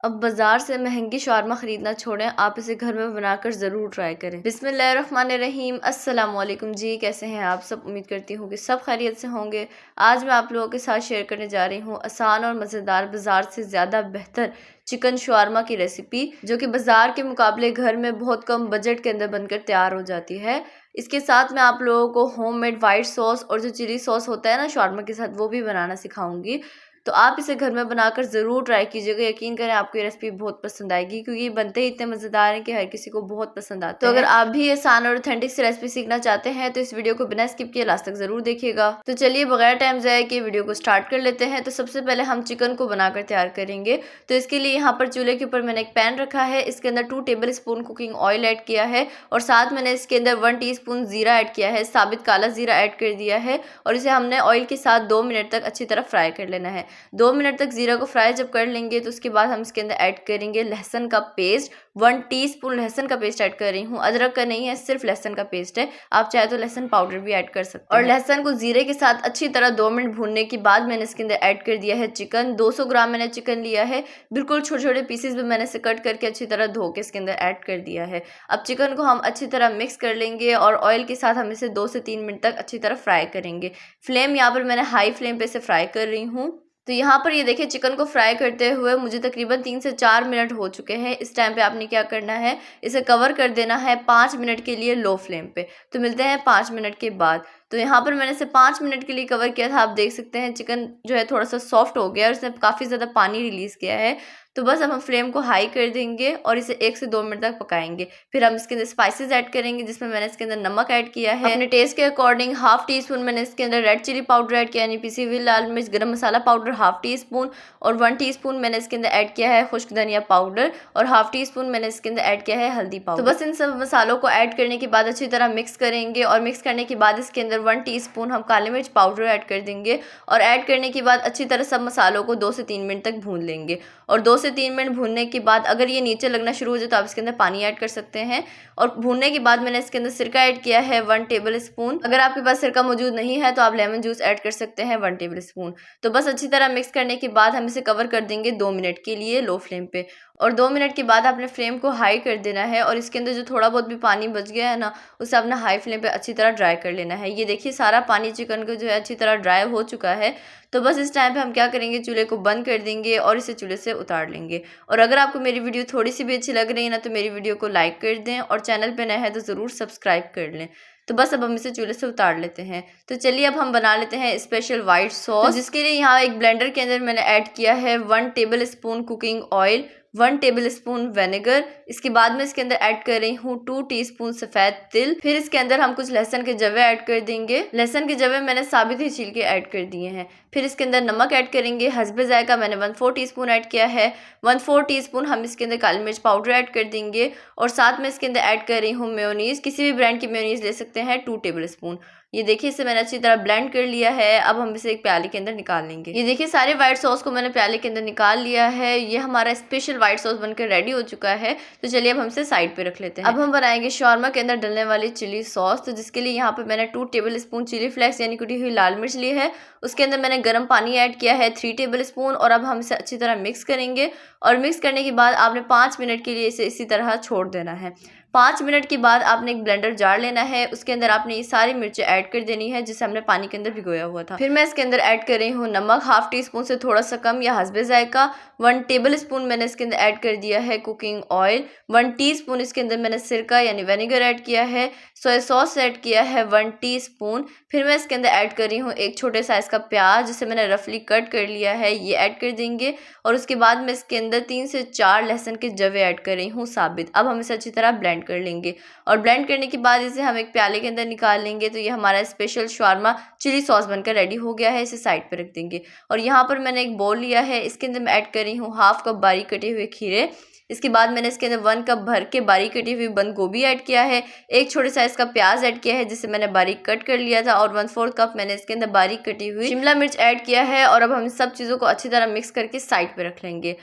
अब बाजार से महंगी शवारमा खरीदना छोड़ें, आप इसे घर में बनाकर ज़रूर ट्राई करें। बिस्मिल्लाहिर्रहमानिर्रहीम। अस्सलाम वालेकुम जी, कैसे हैं आप सब? उम्मीद करती हूँ कि सब खैरियत से होंगे। आज मैं आप लोगों के साथ शेयर करने जा रही हूँ आसान और मज़ेदार, बाजार से ज़्यादा बेहतर चिकन शवारमा की रेसिपी, जो कि बाजार के मुकाबले घर में बहुत कम बजट के अंदर बनकर तैयार हो जाती है। इसके साथ मैं आप लोगों को होममेड वाइट सॉस और जो चिली सॉस होता है ना शवारमा के साथ, वो भी बनाना सिखाऊंगी। तो आप इसे घर में बनाकर ज़रूर ट्राई कीजिएगा। यकीन करें आपको ये रेसिपी बहुत पसंद आएगी, क्योंकि ये बनते ही इतने मज़ेदार हैं कि हर किसी को बहुत पसंद आते हैं। तो अगर आप भी आसान और ऑथेंटिक सी रेसिपी सीखना चाहते हैं तो इस वीडियो को बिना स्किप किए लास्ट तक ज़रूर देखिएगा। तो चलिए बगैर टाइम ज़ाया किए वीडियो को स्टार्ट कर लेते हैं। तो सबसे पहले हम चिकन को बनाकर तैयार करेंगे। तो इसके लिए यहाँ पर चूल्हे के ऊपर मैंने एक पैन रखा है। इसके अंदर 2 table spoon cooking oil add किया है और साथ मैंने इसके अंदर 1 टीस्पून जीरा ऐड किया है, साबित काला जीरा ऐड कर दिया है और इसे हमने ऑयल के साथ 2 मिनट तक अच्छी तरह फ्राई कर लेना है। 2 मिनट तक जीरा को फ्राई जब कर लेंगे तो उसके बाद हम इसके अंदर ऐड करेंगे लहसुन का पेस्ट। 1 टीस्पून लहसुन का पेस्ट ऐड कर रही हूँ, अदरक का नहीं है, सिर्फ लहसुन का पेस्ट है। आप चाहे तो लहसुन पाउडर भी ऐड कर सकते हैं। और लहसुन को जीरे के साथ अच्छी तरह 2 मिनट भूनने के बाद मैंने इसके अंदर ऐड कर दिया है चिकन। 200 ग्राम मैंने चिकन लिया है, बिल्कुल छोटे छोटे पीसेस में मैंने इसे कट करके अच्छी तरह धो के इसके अंदर ऐड कर दिया है। अब चिकन को हम अच्छी तरह मिक्स कर लेंगे और ऑयल के साथ हम इसे 2 से 3 मिनट तक अच्छी तरह फ्राई करेंगे। फ्लेम यहाँ पर मैंने हाई फ्लेम पे इसे फ्राई कर रही हूँ। तो यहाँ पर ये देखिए चिकन को फ्राई करते हुए मुझे तकरीबन 3 से 4 मिनट हो चुके हैं। इस टाइम पे आपने क्या करना है, इसे कवर कर देना है 5 मिनट के लिए लो फ्लेम पे। तो मिलते हैं 5 मिनट के बाद। तो यहाँ पर मैंने इसे 5 मिनट के लिए कवर किया था। आप देख सकते हैं चिकन जो है थोड़ा सा सॉफ्ट हो गया और इसने काफ़ी ज़्यादा पानी रिलीज़ किया है। तो बस अब हम फ्लेम को हाई कर देंगे और इसे 1 से 2 मिनट तक पकाएंगे। फिर हम इसके अंदर स्पाइसेस ऐड करेंगे, जिसमें मैंने इसके अंदर नमक ऐड किया है अपने टेस्ट के अकॉर्डिंग। 1/2 टीस्पून मैंने इसके अंदर रेड चिली पाउडर ऐड किया, यानी पिसी हुई लाल मिर्च। गरम मसाला पाउडर 1/2 टीस्पून और 1 टीस्पून मैंने इसके अंदर ऐड किया है खुश्क धनिया पाउडर और 1/2 टीस्पून मैंने इसके अंदर ऐड किया है हल्दी पाउडर। तो बस इन सब मसालों को ऐड करने के बाद अच्छी तरह मिक्स करेंगे और मिक्स करने के बाद इसके अंदर 1 टीस्पून हम काली मिर्च पाउडर ऐड कर देंगे और ऐड करने के बाद अच्छी तरह सब मसालों को 2 से 3 मिनट तक भून लेंगे। और 2 से 3 मिनट भूनने के बाद अगर ये नीचे लगना शुरू हो जाए तो आप इसके अंदर पानी ऐड कर सकते हैं। और भूनने के बाद मैंने इसके अंदर सिरका ऐड किया है 1 टेबल स्पून। अगर आपके पास सिरका मौजूद नहीं है तो आप लेमन जूस ऐड कर सकते हैं 1 टेबल स्पून। तो बस अच्छी तरह मिक्स करने के बाद हम इसे कवर कर देंगे 2 मिनट के लिए लो फ्लेम पे। और 2 मिनट के बाद आपने फ्लेम को हाई कर देना है और इसके अंदर जो थोड़ा बहुत भी पानी बच गया है ना, उसे आपने हाई फ्लेम पे अच्छी तरह ड्राई कर लेना है। ये देखिए सारा पानी चिकन को जो है अच्छी तरह ड्राई हो चुका है। तो बस इस टाइम पे हम क्या करेंगे, चूल्हे को बंद कर देंगे और इसे चूल्हे से उतार लेंगे। और अगर आपको मेरी वीडियो थोड़ी सी भी अच्छी लग रही है ना, तो मेरी वीडियो को लाइक कर दें और चैनल पे नए हैं तो ज़रूर सब्सक्राइब कर लें। तो बस अब हम इसे चूल्हे से उतार लेते हैं। तो चलिए अब हम बना लेते हैं स्पेशल वाइट सॉस। तो जिसके लिए यहाँ एक ब्लेंडर के अंदर मैंने ऐड किया है 1 table spoon cooking oil, 1 table spoon vinegar. इसके बाद में इसके अंदर ऐड कर रही हूँ 2 टीस्पून सफ़ेद तिल। फिर इसके अंदर हम कुछ लहसुन के जवे ऐड कर देंगे। लहसुन के जवे मैंने साबित ही छील के ऐड कर दिए हैं। फिर इसके अंदर नमक ऐड करेंगे हस्बे जायका, मैंने 1/4 टीस्पून ऐड किया है। 1/4 टीस्पून हम इसके अंदर काली मिर्च पाउडर ऐड कर देंगे और साथ में इसके अंदर ऐड कर रही हूँ मेयोनीज़। किसी भी ब्रांड की मेयोनीज़ ले सकते हैं, 2 टेबल स्पून। ये देखिए इसे मैंने अच्छी तरह ब्लेंड कर लिया है। अब हम इसे एक प्याले के अंदर निकाल लेंगे। ये देखिए सारे व्हाइट सॉस को मैंने प्याले के अंदर निकाल लिया है। ये हमारा स्पेशल व्हाइट सॉस बनकर रेडी हो चुका है। तो चलिए अब हम इसे साइड पे रख लेते हैं। अब हम बनाएंगे शॉर्मा के अंदर डलने वाली चिली सॉस। तो जिसके लिए यहाँ पे मैंने 2 टेबल स्पून चिली फ्लेक्स यानी कुटी हुई लाल मिर्च ली है। उसके अंदर मैंने गर्म पानी ऐड किया है 3 टेबल स्पून और अब हम इसे अच्छी तरह मिक्स करेंगे। और मिक्स करने के बाद आपने 5 मिनट के लिए इसे इसी तरह छोड़ देना है। 5 मिनट के बाद आपने एक ब्लेंडर जार लेना है, उसके अंदर आपने ये सारी मिर्चें ऐड कर देनी है जिसे हमने पानी के अंदर भिगोया हुआ था। फिर मैं इसके अंदर ऐड कर रही हूँ नमक 1/2 टीस्पून से थोड़ा सा कम या हस्बे जायका। 1 टेबल स्पून मैंने इसके अंदर ऐड कर दिया है कुकिंग ऑयल। 1 टीस्पून इसके अंदर मैंने सिरका यानी विनेगर ऐड किया है। सोया सॉस ऐड किया है 1 टीस्पून। फिर मैं इसके अंदर ऐड कर रही हूँ एक छोटे साइज़ का प्याज जिसे मैंने रफली कट कर लिया है, ये ऐड कर देंगे। और उसके बाद मैं इसके अंदर 3 से 4 लहसुन के जवे ऐड कर रही हूँ साबित। अब हम इसे अच्छी तरह ब्लेंड कर लेंगे और ब्लेंड करने के बाद इसे हम एक प्याले के अंदर निकाल लेंगे। तो ये हमारा स्पेशल शवारमा चिली सॉस बनकर रेडी हो गया है। इसे साइड पर रख देंगे। और यहाँ पर मैंने एक बोल लिया है, इसके अंदर मैं ऐड कर रही हूँ 1/2 कप बारीक कटे हुए खीरे। इसके बाद मैंने इसके अंदर 1 कप भर के बारीक कटी हुई बंद गोभी ऐड किया है। एक छोटे साइज का प्याज ऐड किया है जिसे मैंने बारीक कट कर लिया था और 1/4 कप मैंने इसके अंदर बारीक कटी हुई शिमला मिर्च ऐड किया है। और अब हम सब चीज़ों को अच्छी तरह मिक्स करके साइड पे रख लेंगे।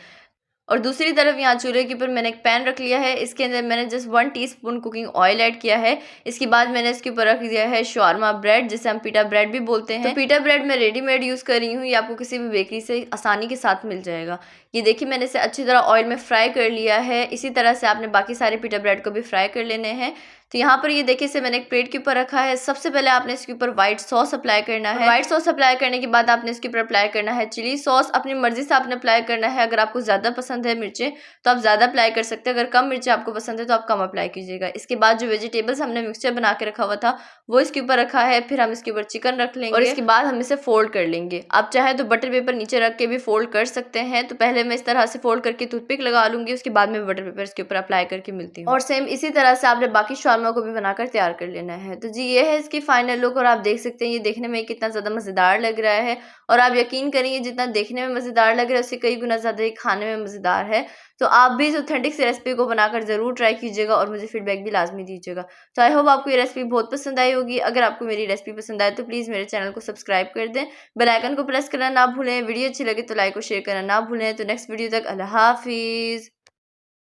और दूसरी तरफ यहाँ चूल्हे के ऊपर मैंने एक पैन रख लिया है। इसके अंदर मैंने just 1 teaspoon cooking oil add किया है। इसके बाद मैंने इसके ऊपर रख दिया है शवारमा ब्रेड, जिसे हम पीटा ब्रेड भी बोलते हैं। तो पीटा ब्रेड मैं रेडीमेड यूज़ कर रही हूँ, ये आपको किसी भी बेकरी से आसानी के साथ मिल जाएगा। ये देखिए मैंने इसे अच्छी तरह ऑयल में फ्राई कर लिया है। इसी तरह से आपने बाकी सारे पिटा ब्रेड को भी फ्राई कर लेने हैं। तो यहाँ पर ये देखिए इसे मैंने एक प्लेट के ऊपर रखा है। सबसे पहले आपने इसके ऊपर व्हाइट सॉस अप्लाई करना है। व्हाइट सॉस अप्लाई करने के बाद आपने इसके ऊपर अप्लाई करना है चिली सॉस। अपनी मर्जी से आपने अप्लाई करना है। अगर आपको ज़्यादा पसंद है मिर्चें तो आप ज़्यादा अप्लाई कर सकते हैं, अगर कम मिर्चें आपको पसंद है तो आप कम अप्लाई कीजिएगा। इसके बाद जो वेजिटेबल्स हमने मिक्सचर बना के रखा हुआ था वो इसके ऊपर रखा है। फिर हम इसके ऊपर चिकन रख लेंगे और इसके बाद हम इसे फोल्ड कर लेंगे। आप चाहे तो बटर पेपर नीचे रख के भी फोल्ड कर सकते हैं। तो पहले मैं इस तरह से फोल्ड करके टूथपिक लगा लूंगी, उसके बाद में बटर पेपर इसके ऊपर अप्लाई करके मिलती हूँ। और सेम इसी तरह से आपने बाकी शॉर्मा को भी बनाकर तैयार कर लेना है। तो जी ये है इसकी फाइनल लुक और आप देख सकते हैं ये देखने में कितना ज़्यादा मज़ेदार लग रहा है। और आप यकीन करेंगे जितना देखने में मज़ेदार लग रहा है उससे कई गुना ज़्यादा ये खाने में मज़ेदार है। तो आप भी इस ऑथेंटिक से रेसिपी को बनाकर ज़रूर ट्राई कीजिएगा और मुझे फीडबैक भी लाजमी दीजिएगा। तो आई होप आपको ये रेसिपी बहुत पसंद आई होगी। अगर आपको मेरी रेसिपी पसंद आए तो प्लीज़ मेरे चैनल को सब्सक्राइब कर दें, बेल आइकन को प्रेस करना ना भूलें। वीडियो अच्छी लगे तो लाइक और शेयर करना ना भूलें। तो नेक्स्ट वीडियो तक अल्लाह हाफिज़।